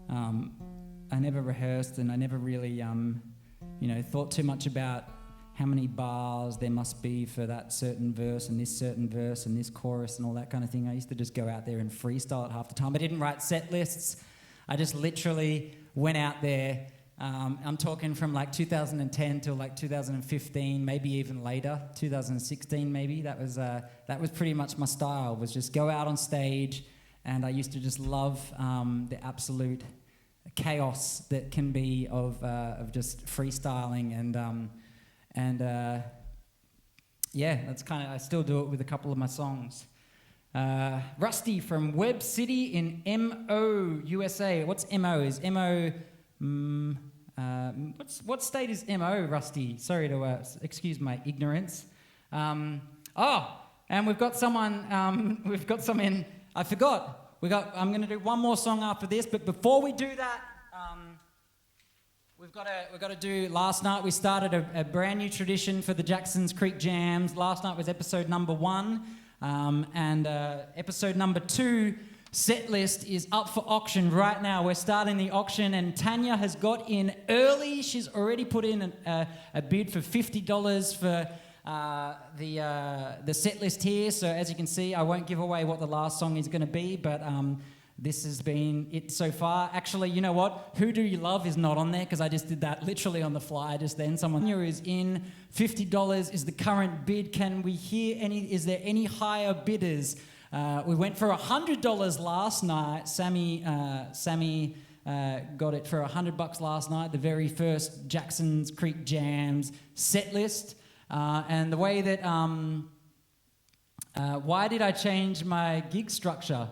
I never rehearsed, and I never really, thought too much about how many bars there must be for that certain verse and this chorus and all that kind of thing. I used to just go out there and freestyle it half the time. I didn't write set lists. I just literally went out there. I'm talking from like 2010 till like 2015, maybe even later, 2016 maybe. That was pretty much my style, was just go out on stage, and I used to just love the absolute chaos that can be of just freestyling, and that's kind of, I still do it with a couple of my songs. Rusty from Web City in MO, USA. What's MO? Is MO... what state is MO, Rusty? Sorry to excuse my ignorance. And we've got someone. I forgot. I'm going to do one more song after this, but before we do that, we've got to do. Last night we started a brand new tradition for the Jacksons Creek Jams. Last night was episode number 1, and episode number 2. Set list is up for auction right now. We're starting the auction, and Tanya has got in early. She's already put in a bid for $50 for the set list here. So as you can see, I won't give away what the last song is going to be, but this has been it so far. Actually, you know what? Who Do You Love is not on there because I just did that literally on the fly just then. Someone here is in. $50 is the current bid. Can we hear is there any higher bidders? We went for $100 last night. Sammy got it for $100 last night, the very first Jacksons Creek Jams set list. And the way that... why did I change my gig structure?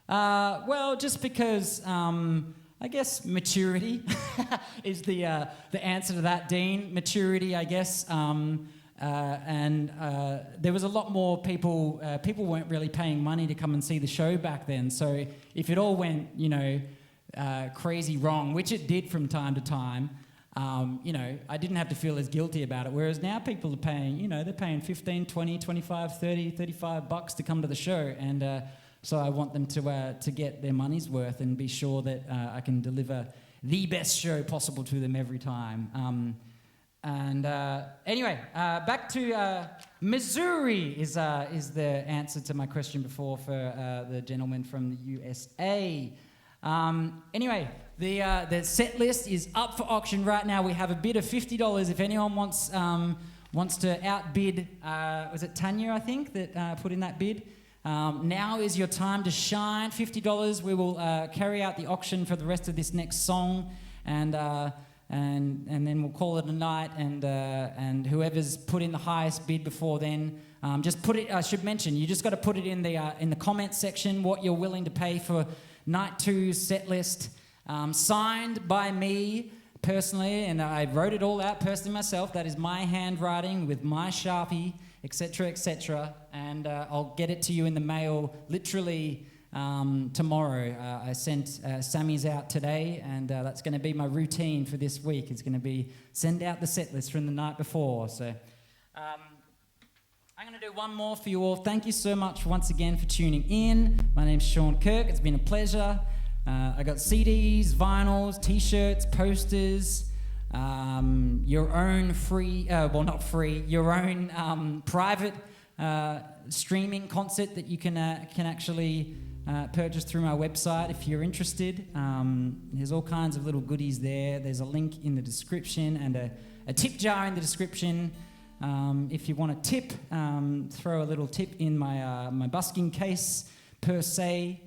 Well, just because, I guess, maturity is the answer to that, Dean. Maturity, I guess. And there was a lot more people weren't really paying money to come and see the show back then. So if it all went, crazy wrong, which it did from time to time, I didn't have to feel as guilty about it. Whereas now people are paying, they're paying 15, 20, 25, 30, $35 to come to the show. And so I want them to get their money's worth and be sure that I can deliver the best show possible to them every time. Anyway, back to Missouri is the answer to my question before for the gentleman from the USA. Anyway, the set list is up for auction right now. We have a bid of $50. If anyone wants to outbid, was it Tanya, I think, that put in that bid? Now is your time to shine. $50. We will carry out the auction for the rest of this next song, and then we'll call it a night, and whoever's put in the highest bid before then, just put it. I should mention, you just got to put it in the comment section what you're willing to pay for night 2 set list, signed by me personally, and I wrote it all out personally myself. That is my handwriting with my Sharpie, etc., etc., and I'll get it to you in the mail literally. Tomorrow. I sent Sammy's out today, and that's going to be my routine for this week. It's going to be send out the set list from the night before. So I'm going to do one more for you all. Thank you so much once again for tuning in. My name's Sean Kirk. It's been a pleasure. I got CDs, vinyls, T-shirts, posters, your own free, not free, your own private streaming concert that you can actually purchase through my website if you're interested. There's all kinds of little goodies there. There's a link in the description and a tip jar in the description. If you want to tip, throw a little tip in my busking case per se.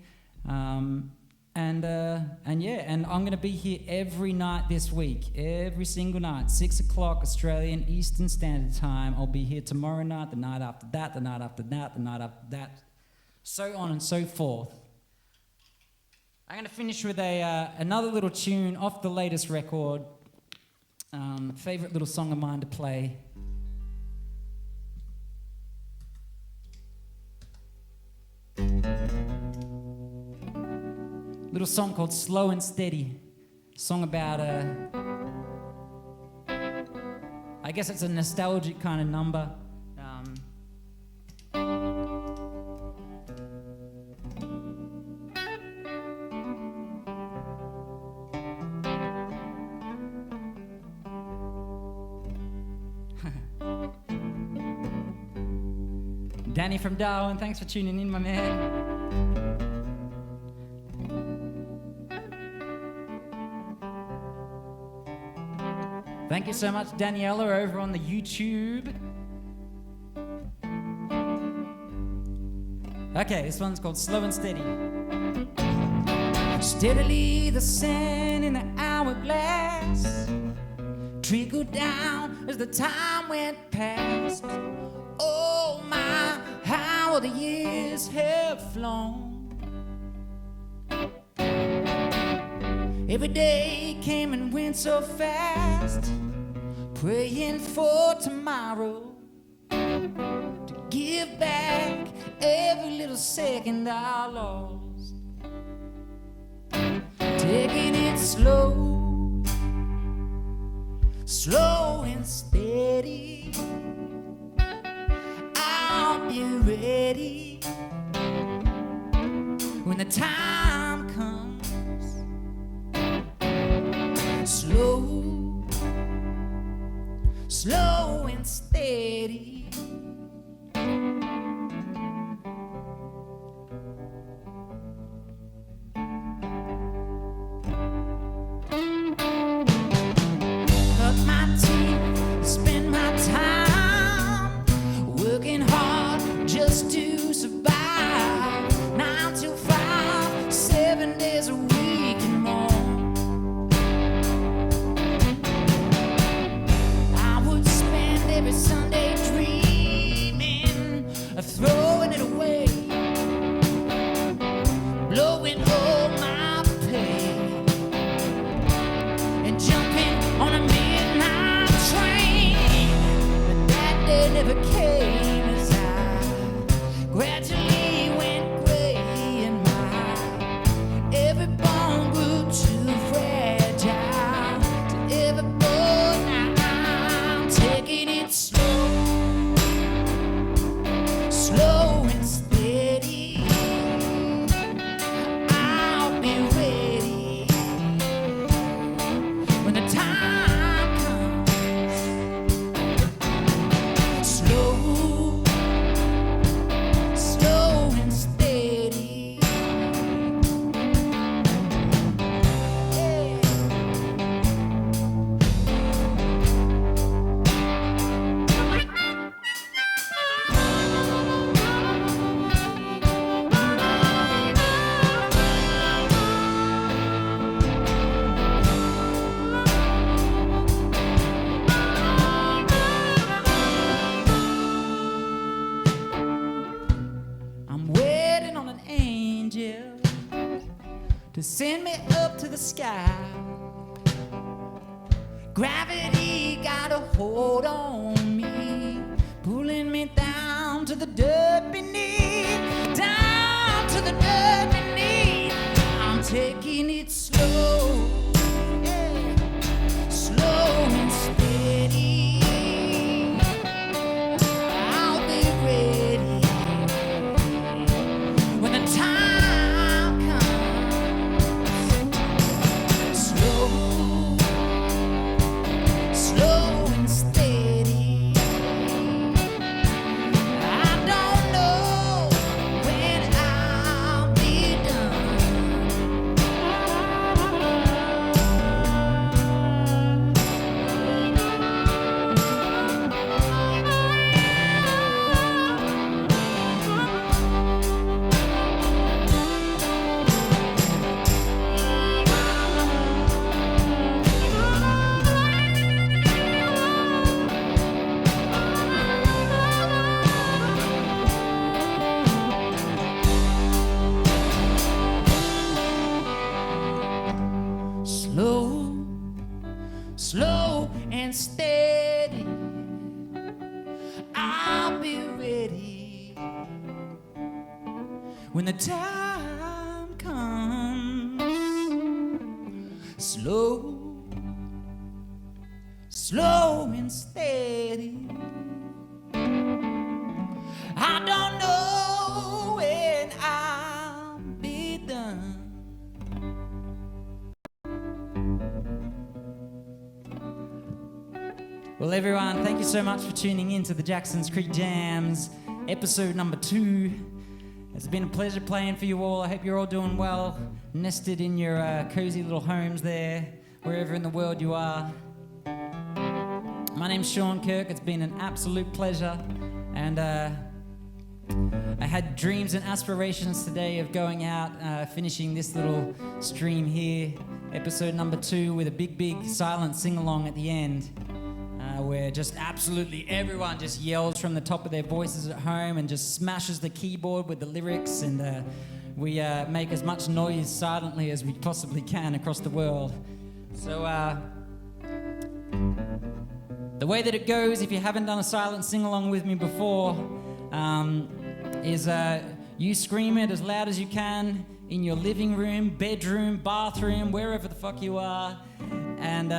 And I'm going to be here every night this week, every single night, 6 o'clock Australian Eastern Standard Time. I'll be here tomorrow night, the night after that, the night after that, the night after that, so on and so forth. I'm going to finish with another little tune off the latest record. Favorite little song of mine to play. Little song called Slow and Steady. Song about I guess it's a nostalgic kind of number. Danny from Darwin, thanks for tuning in, my man. Thank you so much, Daniela, over on the YouTube. Okay, this one's called Slow and Steady. Steadily the sand in the hourglass trickled down as the time went past. Oh my, how the years have flown. Every day came and went so fast, praying for tomorrow to give back every little second I lost. Taking it slow, slow and steady. I'll be ready when the time comes. Slow, slow and steady. Cut my teeth, spend my time working hard just to survive. 9 to 5, 7 days a week and more. Every Sunday dreaming of throwing it away, blowing all my pay, and jumping on a midnight train. But that day never came as I gradually went gray, and my every bone grew too fragile to ever fall. Now I'm taking it slow, slow and steady. I'll be ready when the time comes. Slow, slow and steady. Yeah. I'm waiting on an angel to send me up to the sky. Gravity got a hold on me, pulling me down to the dirt beneath, down to the dirt beneath. I'm taking it slow, yeah, slow and steady. I'll be ready when the time comes. Slow, slow and steady. I don't know slow, slow and steady. I'll be ready when the time comes. Slow, slow and steady. I don't know when I'll be done. Well, everyone, thank you so much for tuning in to the Jacksons Creek Jams, episode number 2. It's been a pleasure playing for you all. I hope you're all doing well, nested in your cozy little homes there, wherever in the world you are. My name's Sean Kirk. It's been an absolute pleasure, and I had dreams and aspirations today of going out, finishing this little stream here, episode number 2, with a big silent sing-along at the end. Where just absolutely everyone just yells from the top of their voices at home and just smashes the keyboard with the lyrics, and we make as much noise silently as we possibly can across the world. So the way that it goes, if you haven't done a silent sing-along with me before, is you scream it as loud as you can in your living room, bedroom, bathroom, wherever the fuck you are, and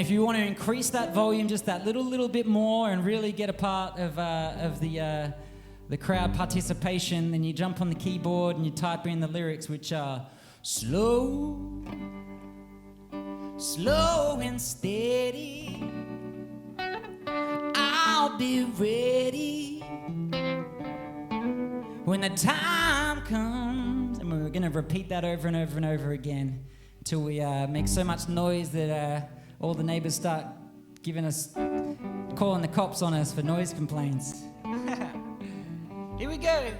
if you want to increase that volume just that little bit more and really get a part of the crowd participation, then you jump on the keyboard and you type in the lyrics, which are slow, slow and steady. I'll be ready when the time comes. And we're going to repeat that over and over and over again until we make so much noise that all the neighbors start calling the cops on us for noise complaints. Here we go.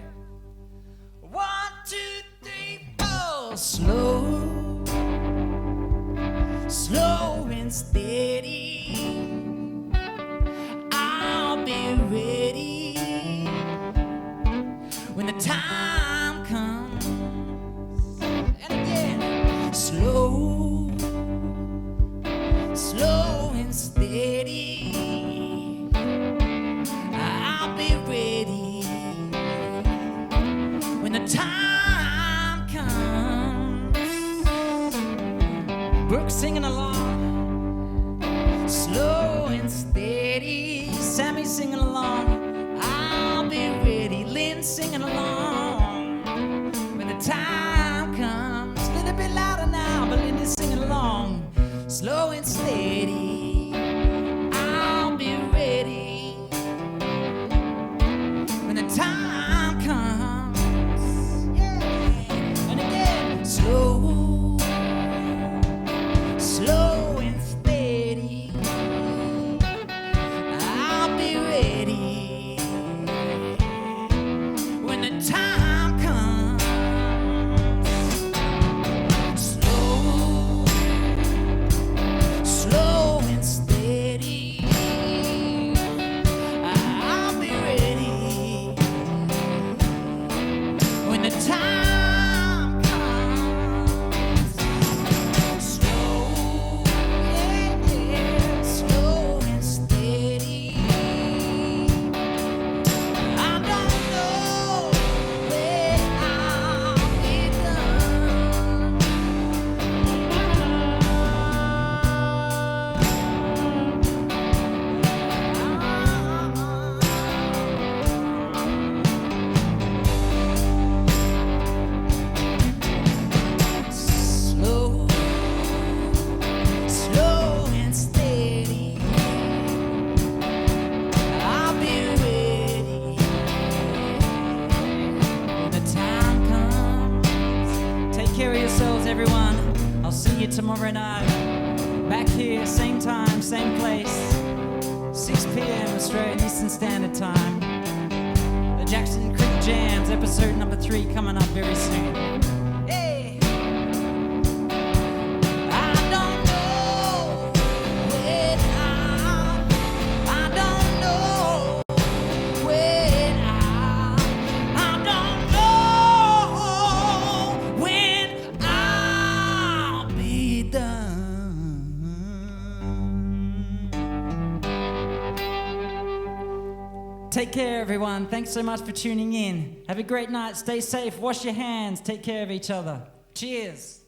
1, 2, 3, 4. Slow, slow and steady. I'll be ready when the time comes. And again, slow, slow and steady. I'll be ready when the time comes. Brooke singing along, slow and steady. Sammy singing along, I'll be ready. Lynn singing along when the time comes. A little bit louder now, but Linda's singing along. Slow and steady, I'll be ready when the time comes. Yeah. And again, slow, slow and steady. I'll be ready when the time comes. Slow, slow and steady. I'll be ready when the time comes. Slow, yeah, slow and steady. I don't know when I'll be done. Slow, slow and steady. I'll be ready when the time comes. Take care of yourselves, everyone. I'll see you tomorrow night. Back here, same time, same place. 6 p.m. Australian Eastern Standard Time. The Jackson Creek Jams, episode number 3, coming up very soon. Hey! I don't know when I don't know when I don't know when I Take care, everyone. Thanks so much for tuning in. Have a great night. Stay safe. Wash your hands. Take care of each other. Cheers.